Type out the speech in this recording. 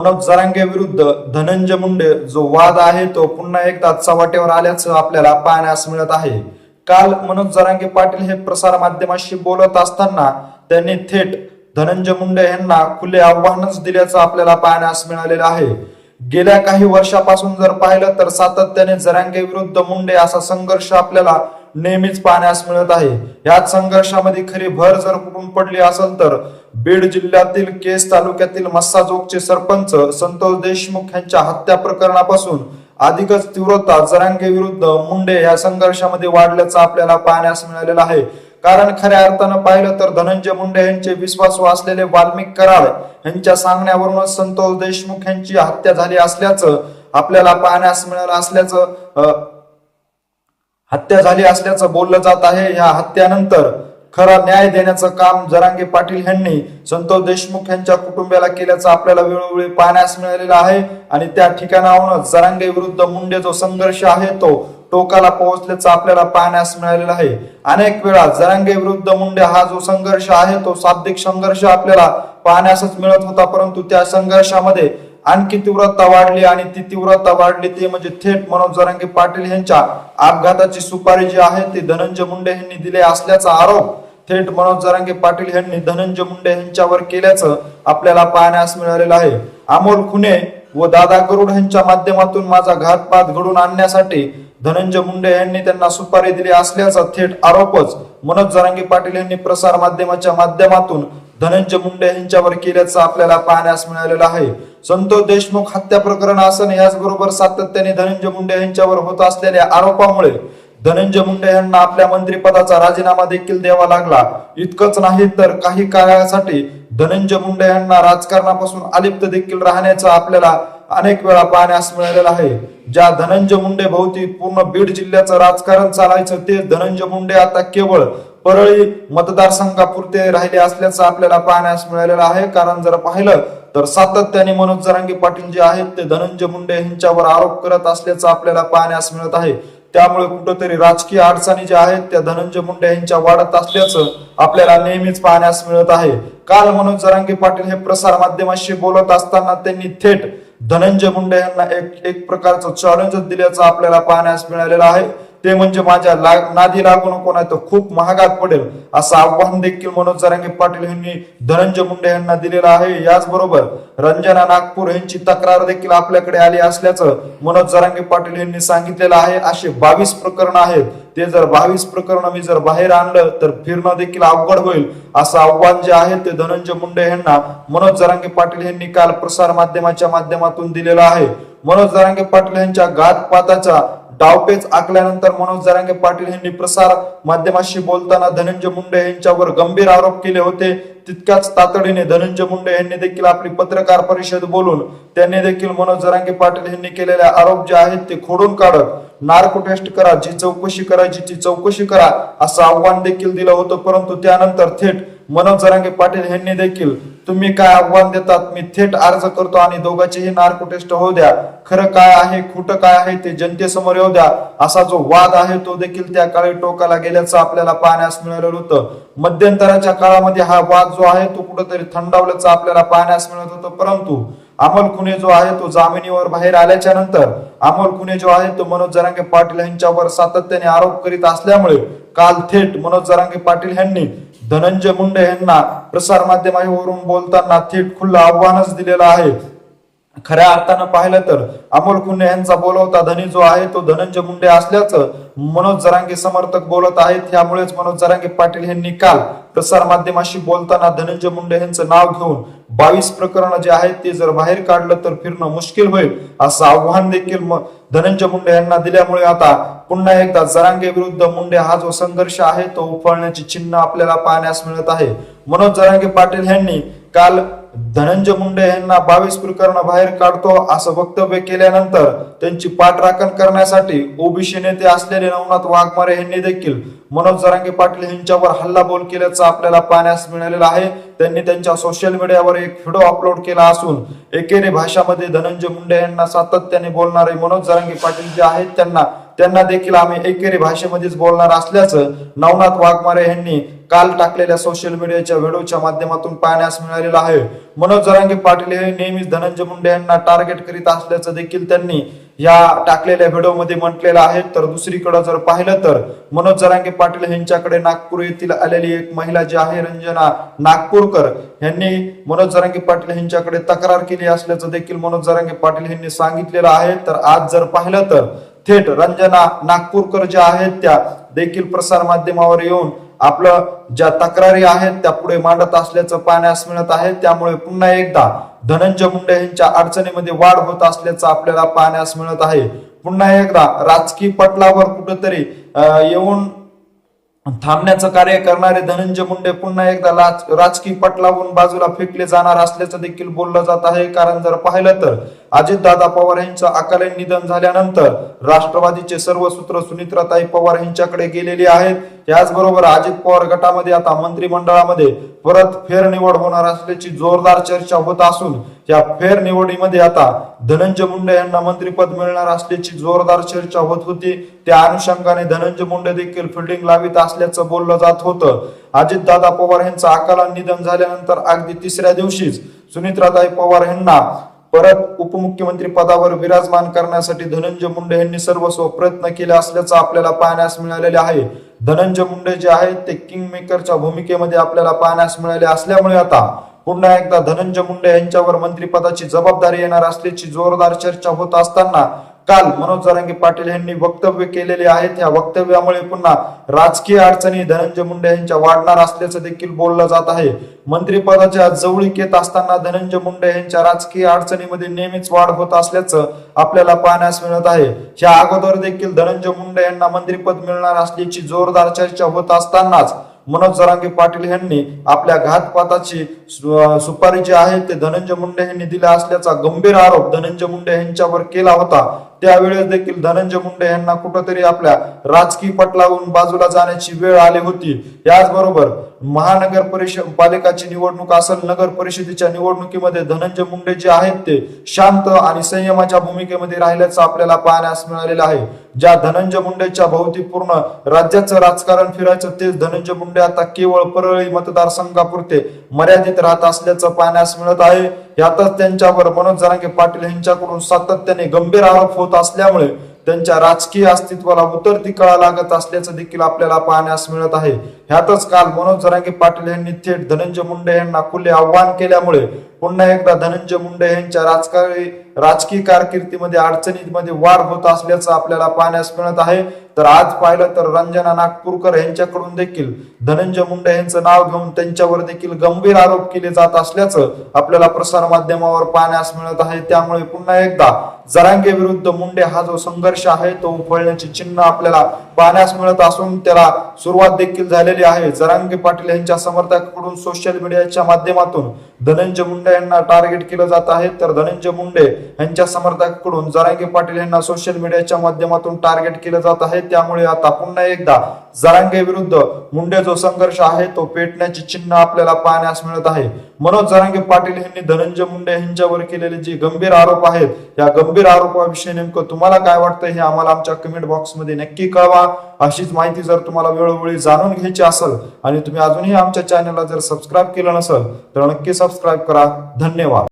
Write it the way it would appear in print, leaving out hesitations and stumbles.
मनोज जरांगे विरुद्ध धनंजय मुंडे जो वाद आहे तो पुन्हा एकदा चव्हाट्यावर आल्याचं आपल्याला पाहण्यास मिळत आहे। काल मनोज जरांगे पाटील हे प्रसार माध्यमांशी बोलत असताना त्यांनी थेट धनंजय मुंडे यांना खुले आव्हानच दिल्याचं आपल्याला पाहण्यास मिळालेलं आहे। गेल्या काही वर्षापासून जर पाहिलं तर सातत्याने जरांगे विरुद्ध मुंडे असा संघर्ष आपल्याला नेहमीच पाहण्यास मिळत आहे। याच संघर्षामध्ये खरी भर जर कुठून पडली असेल तर बीड जिल्ह्यातील केस तालुक्यातील मस्साजोगचे सरपंच संतोष देशमुख यांच्या हत्या प्रकरणापासून अधिकच तीव्रता जरांगे विरुद्ध मुंडे या संघर्षामध्ये वाढल्याचं आपल्याला पाहण्यास मिळालेलं आहे। कारण खऱ्या अर्थानं पाहिलं तर धनंजय मुंडे यांचे विश्वासू असलेले वाल्मिक कराड यांच्या सांगण्यावरूनच संतोष देशमुख यांची हत्या झाली असल्याचं आपल्याला पाहण्यास मिळालं असल्याचं बोललं जात आहे। या हत्येनंतर खरा न्याय देण्याचं काम जरांगे पाटील यांनी संतोष देशमुख यांच्या कुटुंबियाला केल्याचं आपल्याला वेळोवेळी पाहण्यास मिळालेलं आहे आणि त्या ठिकाणाहून जरांगे विरुद्ध मुंडे जो संघर्ष आहे तो टोकाला पोहोचल्याचं आपल्याला पाहण्यास मिळालेलं आहे। अनेक वेळा जरांगे विरुद्ध मुंडे हा जो संघर्ष आहे तो शाब्दिक संघर्ष आपल्याला पाहण्यासच मिळत होता, परंतु त्या संघर्षामध्ये आणखी तीव्रता वाढली आणि ती तीव्रता वाढली ते म्हणजे थेट मनोज जरांगे पाटील यांच्या अपघाताची सुपारी जी आहे ती धनंजय मुंडे यांनी दिले असल्याचा आरोप थेट मनोज जरांगे पाटील यांनी धनंजय मुंडे यांच्यावर केल्याचं आपल्याला पाहण्यास मिळालेलं आहे। अमोल खुने व दादा गरुड यांच्या माध्यमातून माझा घातपात घडून आणण्यासाठी धनंजय मुंडे यांनी त्यांना सुपारी दिली असल्याचा थेट आरोपच मनोज जरांगे पाटील यांनी प्रसार माध्यमाच्या माध्यमातून धनंजय मुंडे यांच्यावर केल्याचं आपल्याला पाहण्यास मिळालेलं आहे। संतोष देशमुख हत्या प्रकरण असं याचबरोबर सातत्याने धनंजय मुंडे यांच्यावर होत असलेल्या आरोपामुळे धनंजय मुंडे यांना आपल्या मंत्रिपदाचा राजीनामा देखील द्यावा लागला। इतकंच नाही तर काही काळासाठी धनंजय मुंडे यांना राजकारणापासून अलिप्त देखील राहण्याचं आपल्याला अनेक वेळा पाहण्यास मिळालेलं आहे। ज्या धनंजय मुंडे भोवती पूर्ण बीड जिल्ह्याचं राजकारण चालायचं ते धनंजय मुंडे आता केवळ परळी मतदारसंघापुरते राहिले असल्याचं आपल्याला पाहण्यास मिळालेलं आहे। कारण जर पाहिलं तर सातत्याने मनोज जरांगे पाटील जे आहेत ते धनंजय मुंडे यांच्यावर आरोप करत असल्याचं आपल्याला पाहण्यास मिळत आहे। त्यामुळे कुठेतरी राजकीय अडचणी ज्या आहेत त्या धनंजय मुंडे यांच्या वाढत असल्याचं आपल्याला नेहमीच पाहण्यास मिळत आहे। काल मनोज जरांगे पाटील हे प्रसार माध्यमांशी बोलत असताना त्यांनी थेट धनंजय मुंडे यांना एक प्रकारचं चॅलेंज दिल्याचं आपल्याला पाहण्यास मिळालेलं आहे। ते म्हणजे माझ्या नादी लागू नको नाही तर खूप महागात पडेल असं आव्हान देखील मनोज जरांगे पाटील यांनी धनंजय मुंडे यांना दिलेलं आहे। याचबरोबर रंजना नागपूर यांची तक्रार देखील आपल्याकडे आली असल्याचं मनोज जरांगे पाटील यांनी सांगितलेलं आहे। असे 22 प्रकरण आहेत, ते जर 22 प्रकरण मी जर बाहेर आणलं तर फिरणं देखील अवघड होईल असं आव्हान जे आहे ते धनंजय मुंडे यांना मनोज जरांगे पाटील यांनी काल प्रसार माध्यमाच्या माध्यमातून दिलेलं आहे। मनोज जरांगे पाटील यांच्या घातपाताचा डावपेच आखल्यानंतर मनोज जरांगे पाटील यांनी प्रसार माध्यमांशी बोलताना धनंजय मुंडे यांच्यावर गंभीर आरोप केले होते। तितक्याच तातडीने धनंजय मुंडे यांनी देखील आपली पत्रकार परिषद बोलून त्यांनी देखील मनोज जरांगे पाटील यांनी केलेले आरोप जे आहेत ते खोडून काढत नार्को टेस्ट करा, जी चौकशी करायची ती चौकशी करा असं आव्हान देखील दिलं होतं। परंतु त्यानंतर थेट मनोज जरांगे पाटील यांनी देखील तुम्ही काय आव्हान देतात, मी थेट अर्ज करतो आणि दोघांचीही नार्को टेस्ट होऊ द्या, खरं काय आहे खोटं काय आहे ते जनतेसमोर येऊ द्या असा जो वाद आहे तो देखील त्या काळी टोकाला गेल्याचं आपल्याला पाहण्यास मिळालेलं होतं। मध्यंतराच्या काळामध्ये हा वाद जो आहे तो कुठेतरी थंडावल्याचं आपल्याला पाहण्यास मिळत होतं, परंतु अमोल खुने जो आहे तो जामिनीवर बाहेर आल्याच्या नंतर अमोल खुने जो आहे तो मनोज जरांगे पाटील यांच्यावर सातत्याने आरोप करीत असल्यामुळे काल थेट मनोज जरांगे पाटील यांनी धनंजय मुंडे यांना प्रसार माध्यमावरून बोलताना थेट खुलं आव्हानच दिलेलं आहे। खऱ्या अर्थानं पाहिलं तर अमोल खुने यांचा बोलवता धनी जो आहे तो धनंजय मुंडे असल्याचं मनोज जरांगे समर्थक बोलत आहेत। त्यामुळेच मनोज जरांगे पाटील यांनी काल प्रसार माध्यमांशी बोलताना धनंजय मुंडे यांचं नाव घेऊन 22 प्रकरण जे आहेत ते जर बाहेर काढलं तर फिरणं मुश्किल होईल असं आव्हान देखील धनंजय मुंडे यांना दिल्यामुळे आता पुन्हा एकदा जरांगे विरुद्ध मुंडे हा जो संघर्ष आहे तो उफाळण्याची चिन्ह आपल्याला पाहण्यास मिळत आहे। मनोज जरांगे पाटील यांनी काल धनंजय मुंडे यांना 22 प्रकरण बाहेर काढतो असं वक्तव्य केल्यानंतर त्यांची पाठराखण करण्यासाठी ओबीसी नेते असलेले नवनाथ वाघमारे यांनी देखील मनोज जरांगे पाटील यांच्यावर हल्लाबोल केल्याचं आपल्याला पाहण्यास मिळालेलं आहे। त्यांनी त्यांच्या सोशल मीडियावर एक व्हिडिओ अपलोड केला असून एकेरी भाषामध्ये धनंजय मुंडे यांना सातत्याने बोलणारे मनोज जरांगे पाटील जे आहेत त्यांना देखील आम्ही एकेरी भाषेमध्येच बोलणार असल्याचं नवनाथ वाघमारे यांनी काल टाकलेल्या सोशल मीडियाच्या व्हिडिओच्या माध्यमातून पाहण्यास मिळालेला आहे। मनोज जरांगे पाटील हे नेहमीच धनंजय मुंडे यांना टार्गेट करीत असल्याचं देखील त्यांनी या टाकलेल्या व्हिडिओमध्ये म्हटलेलं आहे। तर दुसरीकडे जर पाहिलं तर मनोज जरांगे पाटील यांच्याकडे नागपूर येथील आलेली एक महिला जी आहे रंजना नागपूरकर यांनी मनोज जरांगे पाटील यांच्याकडे तक्रार केली असल्याचं देखील मनोज जरांगे पाटील यांनी सांगितलेलं आहे। तर आज जर पाहिलं तर थेट रंजना नागपूरकर ज्या आहेत त्या देखील प्रसार माध्यमावर येऊन आपलं ज्या तक्रारी आहेत त्या पुढे मांडत असल्याचं पाहण्यास मिळत आहे। त्यामुळे पुन्हा एकदा धनंजय मुंडे यांच्या अडचणीमध्ये वाढ होत असल्याचं आपल्याला पाहण्यास मिळत आहे। पुन्हा एकदा राजकीय पटलावर कुठेतरी येऊन थांबण्याचं कार्य करणारे धनंजय मुंडे पुन्हा एकदा राजकीय पटलावरून बाजूला फेकले जाणार असल्याचं देखील बोललं जात आहे। कारण जर पाहिलं तर अजितदादा पवार यांचं अकाली निधन झाल्यानंतर राष्ट्रवादीचे सर्व सूत्र सुनित्राताई पवार यांच्याकडे गेलेली आहेत। याचबरोबर अजित पवार गटामध्ये आता मंत्रिमंडळामध्ये परत फेरनिवड होणार असल्याची जोरदार चर्चा होत असून या फेरनिवडीमध्ये आता धनंजय मुंडे यांना मंत्रिपद मिळणार असल्याची जोरदार चर्चा होत होती। त्या अनुषंगाने धनंजय मुंडे देखील फिल्डिंग लावित असल्याचं बोललं जात होतं। अजितदादा पवार यांचं अकाली निधन झाल्यानंतर अगदी तिसऱ्या दिवशीच सुनित्राताई पवार यांना परत उपमुख्यमंत्री पदावर विराजमान करण्यासाठी धनंजय मुंडे यांनी सर्वस्व प्रयत्न केले असल्याचं आपल्याला पाहण्यास मिळालेले आहे। धनंजय मुंडे जे आहेत ते किंग मेकरच्या भूमिकेमध्ये आपल्याला पाहण्यास मिळाले असल्यामुळे आता पुन्हा एकदा धनंजय मुंडे यांच्यावर मंत्रिपदाची जबाबदारी येणार असल्याची जोरदार चर्चा होत असताना काल मनोज जरांगे पाटील यांनी वक्तव्य केलेले आहेत। या वक्तव्यामुळे पुन्हा राजकीय अडचणी धनंजय मुंडे यांच्या वाढणार असल्याचं देखील बोललं जात आहे। मंत्रिपदाच्या जवळीक येत असताना धनंजय मुंडे यांच्या राजकीय अडचणीमध्ये नेहमीच वाढ होत असल्याचं आपल्याला पाहण्यास मिळत आहे। या अगोदर देखील धनंजय मुंडे यांना मंत्रिपद मिळणार असल्याची जोरदार चर्चा होत असतानाच मनोज जरांगे पाटील यांनी आपल्या घातपाताची सुपारी जी आहे ते धनंजय मुंडे यांनी दिला असल्याचा गंभीर आरोप धनंजय मुंडे यांच्यावर केला होता। त्यावेळेस देखील धनंजय मुंडे यांना कुठेतरी आपल्या राजकीय पटलावरून बाजूला जाण्याची वेळ आली होती। याचबरोबर महानगर पालिकाची निवडणूक असेल, नगर परिषदेच्या निवडणुकीमध्ये धनंजय मुंडे जे आहेत ते शांत आणि संयमाच्या भूमिकेमध्ये राहिल्याचं आपल्याला पाहण्यास मिळालेलं आहे। ज्या धनंजय मुंडेच्या भोवती पूर्ण राज्याचं राजकारण फिरायचं तेच धनंजय मुंडे आता केवळ परळी मतदारसंघापुरते मर्यादित राहत असल्याचं पाहण्यास मिळत आहे। यातच त्यांच्यावर मनोज जरांगे पाटील यांच्याकडून सातत्याने गंभीर आरोप होत असल्यामुळे त्यांच्या राजकीय अस्तित्वाला उतरती कळा लागत असल्याचं देखील आपल्याला पाहण्यास मिळत आहे। ह्यातच काल मनोज जरांगे पाटील यांनी थेट धनंजय मुंडे यांना खुले आव्हान केल्यामुळे पुन्हा एकदा धनंजय मुंडे यांच्या राजकीय कारकिर्दीमध्ये अडचणीमध्ये वाढ होत असल्याचं आपल्याला पाहण्यास मिळत आहे। तर आज पाहिलं तर रंजना नागपूरकर यांच्याकडून देखील धनंजय मुंडे यांचं नाव घेऊन त्यांच्यावर देखील गंभीर आरोप केले जात असल्याचं आपल्याला प्रसार माध्यमावर पाहण्यास मिळत आहे। त्यामुळे पुन्हा एकदा जरांगे विरुद्ध मुंडे हा जो संघर्ष आहे तो उफळण्याचे चिन्ह आपल्याला पाहण्यास मिळत असून त्याला सुरुवात देखील झालेली आहे। जरांगे पाटील यांच्या समर्थकांकडून सोशल मीडियाच्या माध्यमातून धनंजय मुंडे यांना टार्गेट केलं जात आहे। तर धनंजय मुंडे यांच्या समर्थकांकडून जरांगे पाटील यांना सोशल मीडियाच्या माध्यमातून टार्गेट केलं जात आहे। त्यामुळे आता पुन्हा एकदा जरांगे विरुद्ध मुंडे जो संघर्ष आहे तो पेटण्याची चिन्ह आपल्याला पाहण्यास मिळत आहे। मनोज जरांगे पाटील यांनी धनंजय मुंडे यांच्यावर केलेले जे गंभीर आरोप आहेत या गंभीर आरोपाविषयी नेमकं तुम्हाला काय वाटतं हे आम्हाला आमच्या कमेंट बॉक्स मध्ये नक्की कळवा। अशीच माहिती जर तुम्हाला वेळोवेळी जाणून घ्यायची असेल आणि तुम्ही अजूनही आमच्या चॅनलला जर सबस्क्राईब केलं नसेल तर नक्की सबस्क्राईब करा। धन्यवाद।